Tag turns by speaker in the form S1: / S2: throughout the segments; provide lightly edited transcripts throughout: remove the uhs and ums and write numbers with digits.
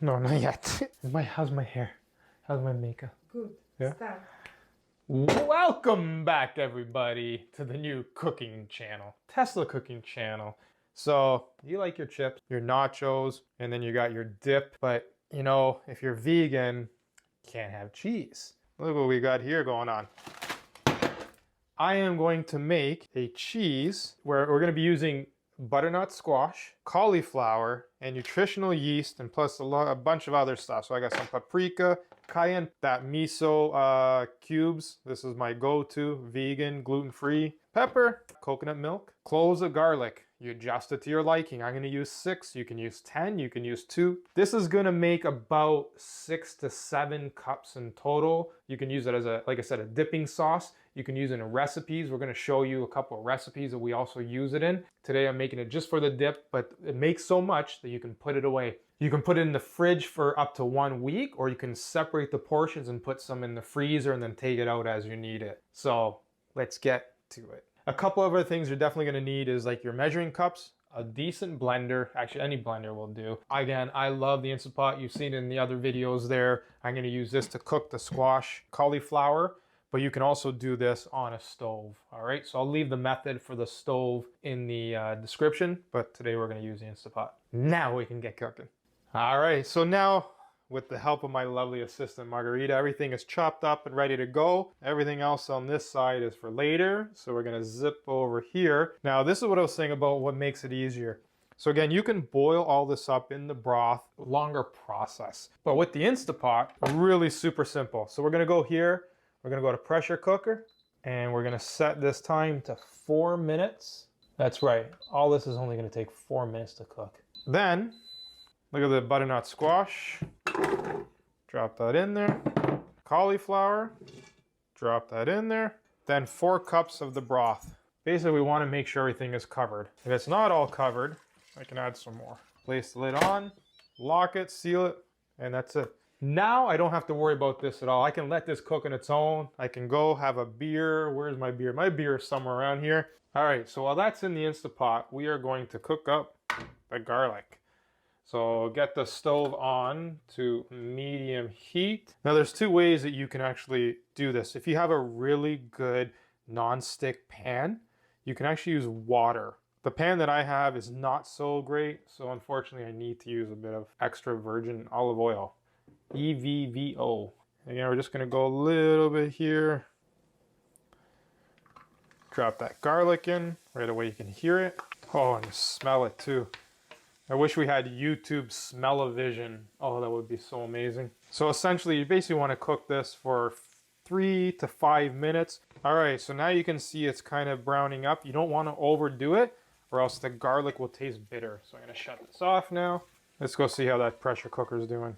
S1: No, not yet. How's my hair? How's my makeup?
S2: Good.
S1: Yeah.
S2: Start.
S1: Welcome back, everybody, to the new cooking channel, Tesla cooking channel. So you like your chips, your nachos, and then you got your dip. But you know, if you're vegan, you can't have cheese. Look what we got here going on. I am going to make a cheese where we're going to be using butternut squash, cauliflower, and nutritional yeast, and plus a bunch of other stuff. So I got some paprika, cayenne, that miso cubes. This is my go-to, vegan, gluten-free. Pepper, coconut milk, cloves of garlic. You adjust it to your liking. I'm going to use 6. You can use 10. You can use 2. This is going to make about 6 to 7 cups in total. You can use it as like I said, a dipping sauce. You can use it in recipes. We're going to show you a couple of recipes that we also use it in. Today I'm making it just for the dip, but it makes so much that you can put it away. You can put it in the fridge for up to 1 week, or you can separate the portions and put some in the freezer and then take it out as you need it. So let's get to it. A couple of other things you're definitely going to need is like your measuring cups, a decent blender. Actually, any blender will do. Again, I love the Instapot. You've seen it in the other videos there. I'm going to use this to cook the squash cauliflower, but you can also do this on a stove. All right, so I'll leave the method for the stove in the description, but today we're going to use the Instapot. Now we can get cooking. All right, so now with the help of my lovely assistant Margarita, everything is chopped up and ready to go. Everything else on this side is for later, so we're gonna zip over here. Now this is what I was saying about what makes it easier. So again, you can boil all this up in the broth, longer process. But with the Instapot, really super simple. So we're gonna go here, we're gonna go to pressure cooker, and we're gonna set this time to 4 minutes. That's right, all this is only gonna take 4 minutes to cook. Then, look at the butternut squash. Drop that in there. Cauliflower. Drop that in there. Then 4 cups of the broth. Basically, we want to make sure everything is covered. If it's not all covered, I can add some more. Place the lid on, lock it, seal it, and that's it. Now I don't have to worry about this at all. I can let this cook on its own. I can go have a beer. Where's my beer? My beer is somewhere around here. All right, so while that's in the Instapot, we are going to cook up the garlic. So get the stove on to medium heat. Now there's 2 ways that you can actually do this. If you have a really good non-stick pan, you can actually use water. The pan that I have is not so great, so unfortunately I need to use a bit of extra virgin olive oil. EVVO. Again, we're just gonna go a little bit here. Drop that garlic in. Right away you can hear it. Oh, and smell it too. I wish we had YouTube smell-o-vision. Oh, that would be so amazing. So essentially, you basically want to cook this for 3 to 5 minutes. All right, so now you can see it's kind of browning up. You don't want to overdo it, or else the garlic will taste bitter. So I'm going to shut this off now. Let's go see how that pressure cooker is doing.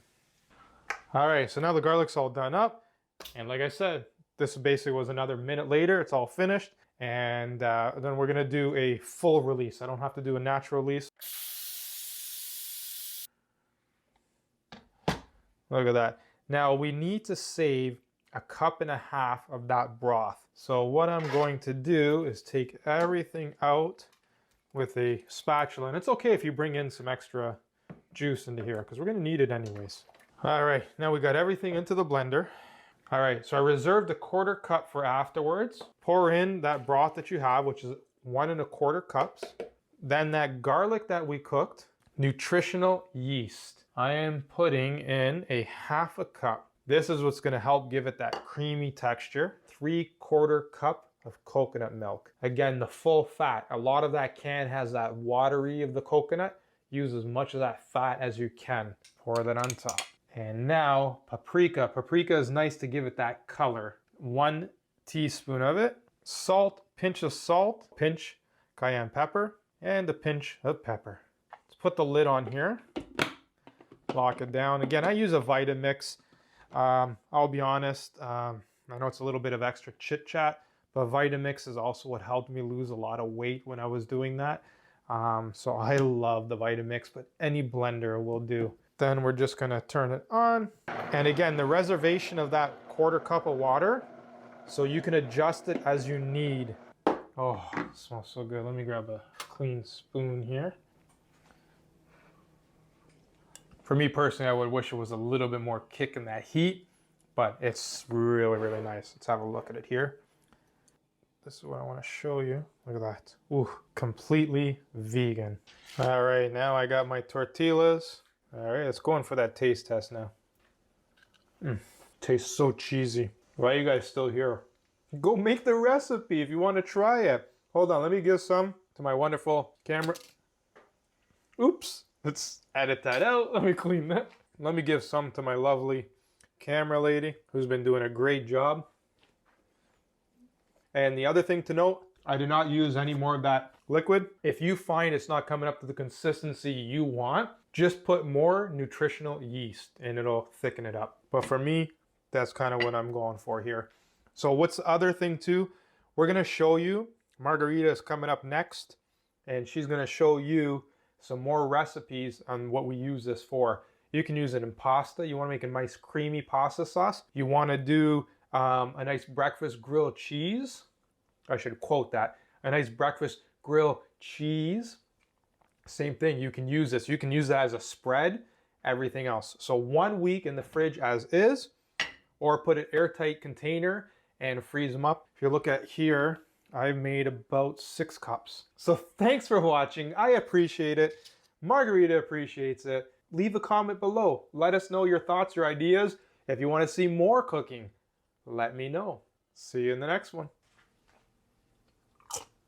S1: All right, so now the garlic's all done up. And like I said, this basically was another minute later. It's all finished. And then we're going to do a full release. I don't have to do a natural release. Look at that. Now we need to save 1.5 cups of that broth. So what I'm going to do is take everything out with a spatula. And it's okay if you bring in some extra juice into here because we're going to need it anyways. All right, now we got everything into the blender. All right, so I reserved a 1/4 cup for afterwards. Pour in that broth that you have, which is 1¼ cups. Then that garlic that we cooked, nutritional yeast. I am putting in a 1/2 cup. This is what's gonna help give it that creamy texture. 3/4 cup of coconut milk. Again, the full fat. A lot of that can has that watery of the coconut. Use as much of that fat as you can. Pour that on top. And now paprika. Paprika is nice to give it that color. 1 teaspoon of it. Salt, pinch of salt, pinch cayenne pepper, and a pinch of pepper. Let's put the lid on here. Lock it down. Again, I use a Vitamix. I'll be honest, I know it's a little bit of extra chit chat, but Vitamix is also what helped me lose a lot of weight when I was doing that. So I love the Vitamix, but any blender will do. Then we're just gonna turn it on. And again, the reservation of that 1/4 cup of water, so you can adjust it as you need. Oh, it smells so good. Let me grab a clean spoon here. For me personally, I would wish it was a little bit more kick in that heat, but it's really, really nice. Let's have a look at it here. This is what I want to show you. Look at that. Ooh, completely vegan. All right, now I got my tortillas. All right, let's go in for that taste test now. Tastes so cheesy. Why are you guys still here? Go make the recipe if you want to try it. Hold on, let me give some to my wonderful camera. Oops, let's edit that out. Let me clean that. Let me give some to my lovely camera lady who's been doing a great job. And the other thing to note, I do not use any more of that liquid. If you find it's not coming up to the consistency you want, just put more nutritional yeast and it'll thicken it up. But for me, that's kind of what I'm going for here. So what's the other thing too? We're gonna show you, Margarita is coming up next, and she's gonna show you some more recipes on what we use this for. You can use it in pasta. You wanna make a nice creamy pasta sauce. You wanna do a nice breakfast grilled cheese. I should quote that. A nice breakfast grilled cheese. Same thing, you can use this. You can use that as a spread, everything else. So 1 week in the fridge as is, or put an airtight container and freeze them up. If you look at here, I've made about 6 cups. So thanks for watching. I appreciate it. Margarita appreciates it. Leave a comment below. Let us know your thoughts, your ideas. If you want to see more cooking, let me know. See you in the next one.